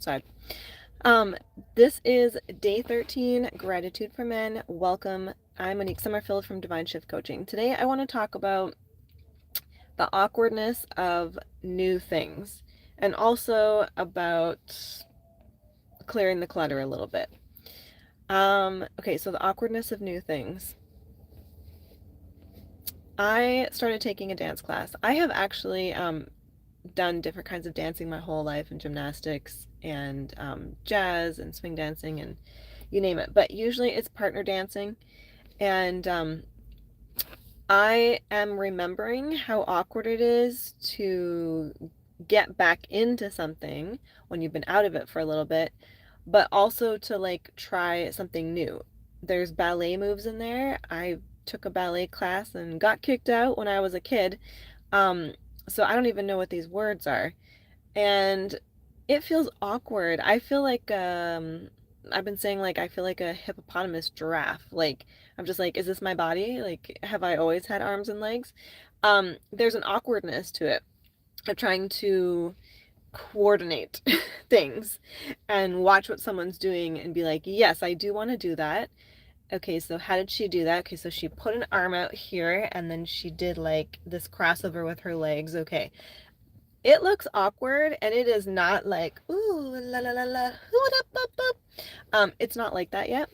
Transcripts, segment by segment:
Side. Um, this is day 13, Gratitude for Men. Welcome. I'm Monique Summerfield from Divine Shift Coaching. Today I want to talk about the awkwardness of new things and also about clearing the clutter a little bit. Okay, so the awkwardness of new things. I started taking a dance class. I have actually done different kinds of dancing my whole life, and gymnastics and jazz and swing dancing and you name it. But usually it's partner dancing. And I am remembering how awkward it is to get back into something when you've been out of it for a little bit, but also to like try something new. There's ballet moves in there. I took a ballet class and got kicked out when I was a kid. Um, so I don't even know what these words are. And it feels awkward. I feel like I've been saying like I feel like a hippopotamus giraffe. Like I'm just like, is this my body? Like have I always had arms and legs? There's an awkwardness to it of trying to coordinate things and watch what someone's doing and be like, yes, I do want to do that. Okay, so how did she do that? Okay, so she put an arm out here and then she did like this crossover with her legs. Okay, it looks awkward and it is not like, ooh, la la la la, it's not like that yet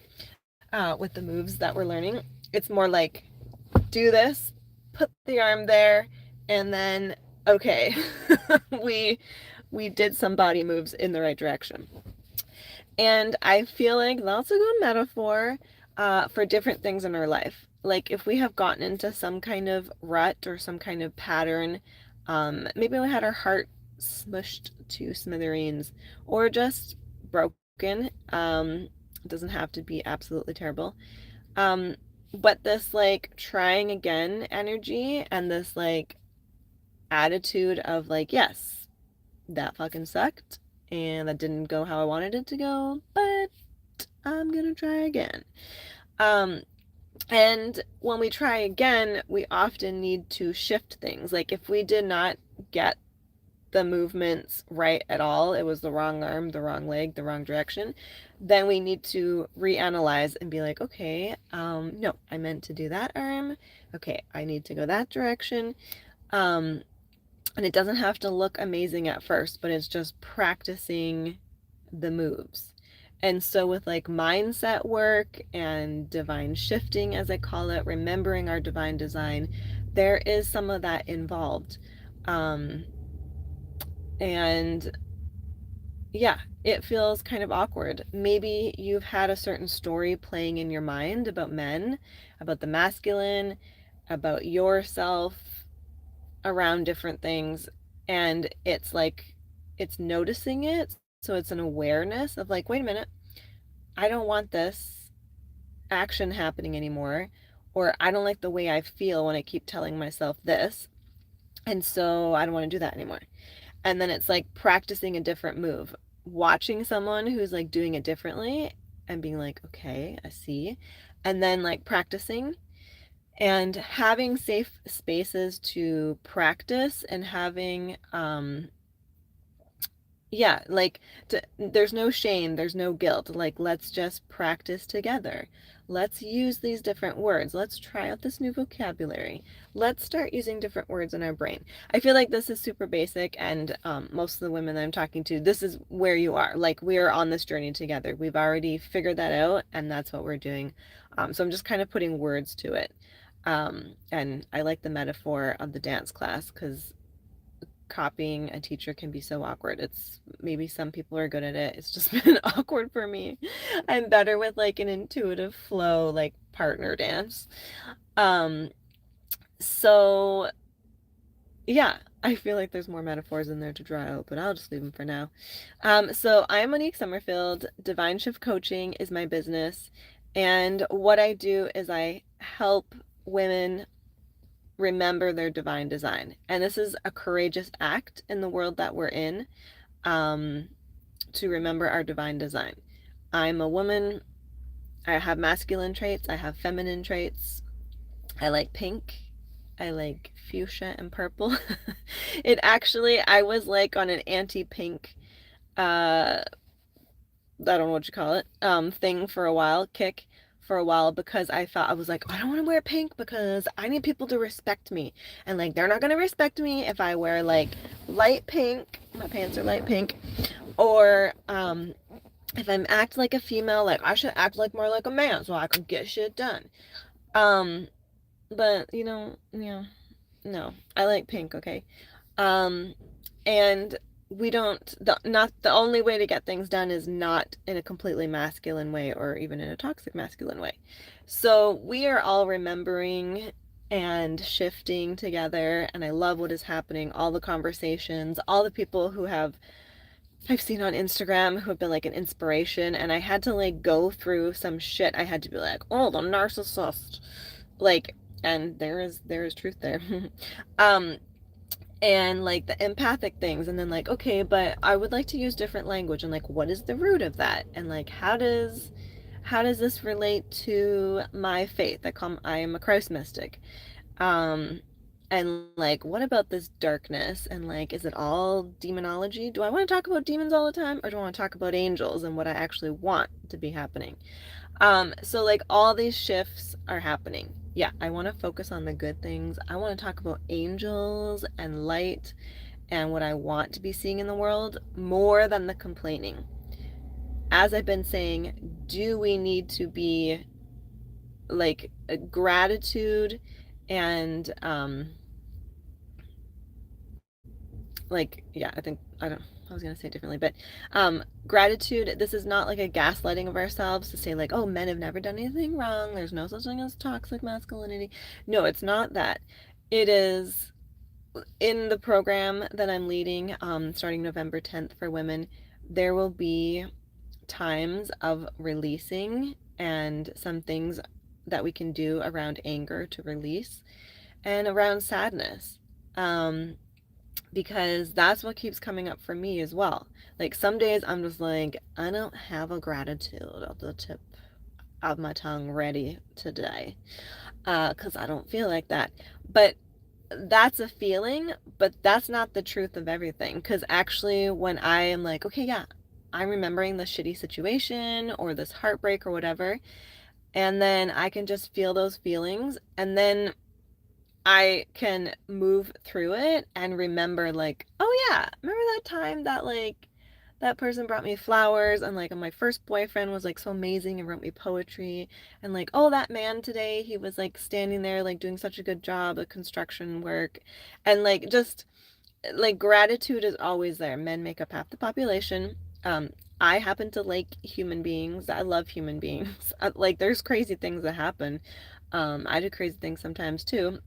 with the moves that we're learning. It's more like, do this, put the arm there, and then, okay, we we did some body moves in the right direction. And I feel like that's a good metaphor for different things in our life. Like if we have gotten into some kind of rut or some kind of pattern, maybe we had our heart smushed to smithereens or just broken. It doesn't have to be absolutely terrible. Um, but this like trying again energy and this like attitude of like, yes, that fucking sucked and that didn't go how I wanted it to go, but I'm gonna try again. Um, and when we try again, we often need to shift things. Like if we did not get the movements right at all, it was the wrong arm, the wrong leg, the wrong direction, then we need to reanalyze and be like, okay, no, I meant to do that arm. Okay, I need to go that direction. Um, and it doesn't have to look amazing at first, but it's just practicing the moves. And so with like mindset work and divine shifting, as I call it, remembering our divine design, there is some of that involved. Um, and yeah, it feels kind of awkward. Maybe you've had a certain story playing in your mind about men, about the masculine, about yourself around different things. And it's like, it's noticing it. So it's an awareness of like, wait a minute, I don't want this action happening anymore. Or I don't like the way I feel when I keep telling myself this. And so I don't want to do that anymore. And then it's like practicing a different move, watching someone who's like doing it differently and being like, okay, I see. And then like practicing and having safe spaces to practice and having yeah, like there's no shame, there's no guilt. Like let's just practice together. Let's use these different words. Let's try out this new vocabulary. Let's start using different words in our brain. I feel like this is super basic, and most of the women that I'm talking to, this is where you are. Like we're on this journey together. We've already figured that out, and that's what we're doing. So I'm just kind of putting words to it. And I like the metaphor of the dance class because copying a teacher can be so awkward. It's maybe some people are good at it. It's just been awkward for me. I'm better with like an intuitive flow, like partner dance. Um, so yeah, I feel like there's more metaphors in there to draw out, but I'll just leave them for now. So I'm Monique Summerfield. Divine Shift Coaching is my business. And what I do is I help women remember their divine design. And this is a courageous act in the world that we're in, um, to remember our divine design. I'm a woman. I have masculine traits. I have feminine traits. I like pink. I like fuchsia and purple. It actually, I was like on an anti-pink uh I don't know what you call it, thing for a while, kick for a while, because I thought, I was like, I don't want to wear pink because I need people to respect me. And like, they're not going to respect me if I wear like light pink, my pants are light pink, or if I'm act like a female, like I should act like more like a man so I can get shit done. Um, but no, I like pink, okay? Um, and we don't, not the only way to get things done is not in a completely masculine way or even in a toxic masculine way. So we are all remembering and shifting together, and I love what is happening, all the conversations, all the people who I've seen on Instagram who have been like an inspiration, and I had to like go through some shit. I had to be like, oh, the narcissist, like, and there is truth there. um and like the empathic things, and then like, okay, but I would like to use different language, and like, what is the root of that, and like, how does this relate to my faith? I am a Christ mystic. um and like, what about this darkness, and like, is it all demonology? Do I want to talk about demons all the time, or do I want to talk about angels and what I actually want to be happening? So like, all these shifts are happening. Yeah, I want to focus on the good things. I want to talk about angels and light and what I want to be seeing in the world more than the complaining. As I've been saying, do we need to be like gratitude and like, yeah, I was gonna say it differently, but gratitude, this is not like a gaslighting of ourselves to say like, oh, men have never done anything wrong, there's no such thing as toxic masculinity. No, it's not that. It is, in the program that I'm leading, starting November 10th for women, there will be times of releasing and some things that we can do around anger to release and around sadness. Um, because that's what keeps coming up for me as well. Like, some days I'm just like, I don't have a gratitude at the tip of my tongue ready today, because I don't feel like that. But that's a feeling, but that's not the truth of everything. Because actually, when I am like, okay, yeah, I'm remembering this shitty situation or this heartbreak or whatever, and then I can just feel those feelings, and then I can move through it and remember, like, oh yeah, remember that time that like that person brought me flowers, and like my first boyfriend was like so amazing and wrote me poetry, and like, oh, that man today, he was like standing there like doing such a good job of construction work, and like, just like, gratitude is always there. Men make up half the population. um I happen to like human beings. I love human beings. Like, there's crazy things that happen. I do crazy things sometimes too,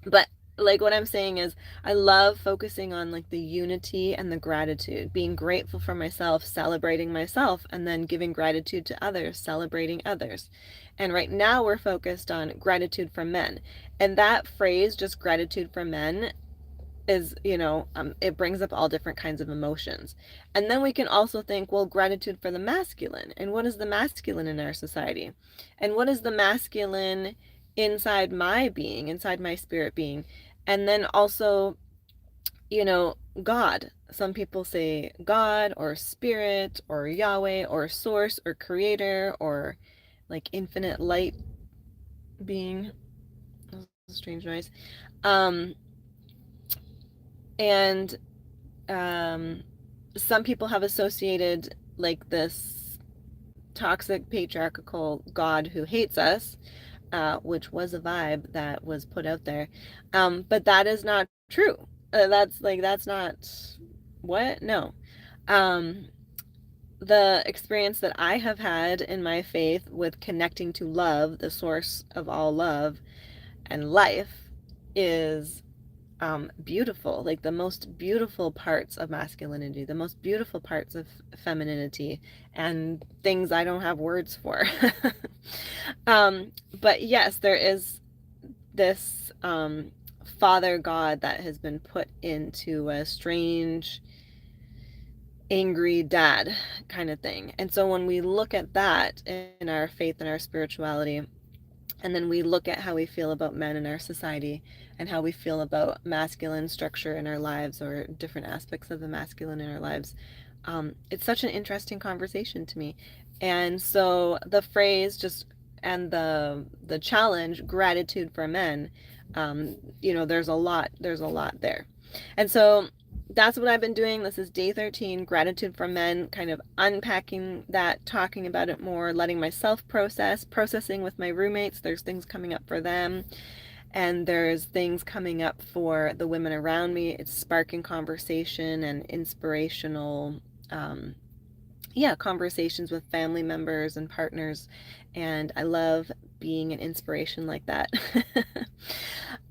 but like, what I'm saying is, I love focusing on like the unity and the gratitude, being grateful for myself, celebrating myself, and then giving gratitude to others, celebrating others. And right now we're focused on gratitude for men. And that phrase, just gratitude for men, is, it brings up all different kinds of emotions. And then we can also think, well, gratitude for the masculine. And what is the masculine in our society? And what is the masculine inside my being, inside my spirit being? And then also, God. Some people say God or spirit or Yahweh or source or creator or like infinite light being. That was a strange noise. Um, and um, some people have associated like this toxic patriarchal God who hates us, which was a vibe that was put out there. But that is not true. That's not what? No. Um, the experience that I have had in my faith with connecting to love, the source of all love and life, is beautiful. Like, the most beautiful parts of masculinity, the most beautiful parts of femininity, and things I don't have words for. But yes, there is this father God that has been put into a strange, angry dad kind of thing. And so when we look at that in our faith and our spirituality, and then we look at how we feel about men in our society and how we feel about masculine structure in our lives, or different aspects of the masculine in our lives, it's such an interesting conversation to me. And so the phrase just and the challenge, gratitude for men, there's a lot there. And so that's what I've been doing. This is day 13, gratitude for men, kind of unpacking that, talking about it more, letting myself processing with my roommates. There's things coming up for them, and there's things coming up for the women around me. It's sparking conversation and inspirational conversations with family members and partners, and I love being an inspiration like that.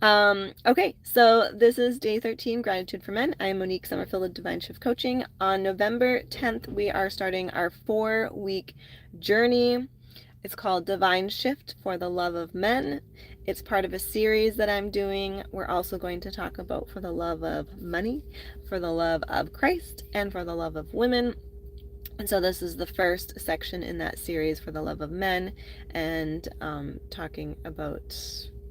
Okay, so this is day 13, Gratitude for Men. I am Monique Summerfield of Divine Shift Coaching. On November 10th, we are starting our 4-week journey. It's called Divine Shift for the Love of Men. It's part of a series that I'm doing. We're also going to talk about for the love of money, for the love of Christ, and for the love of women. And so this is the first section in that series for the love of men, and talking about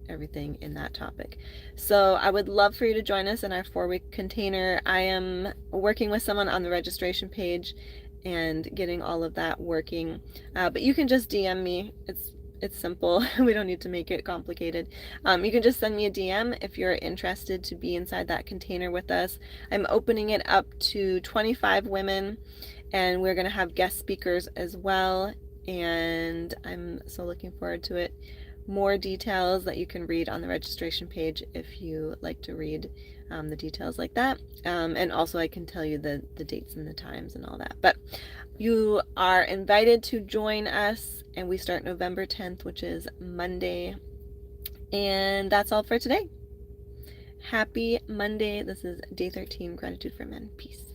everything in that topic. So I would love for you to join us in our 4-week container. I am working with someone on the registration page and getting all of that working. But you can just DM me. It's simple. We don't need to make it complicated. You can just send me a DM if you're interested to be inside that container with us. I'm opening it up to 25 women, and we're going to have guest speakers as well, and I'm so looking forward to it. More details that you can read on the registration page if you like to read the details like that, and also I can tell you the dates and the times and all that. But you are invited to join us, and we start November 10th, which is Monday. And that's all for today. Happy Monday. This is day 13, Gratitude for Men. Peace.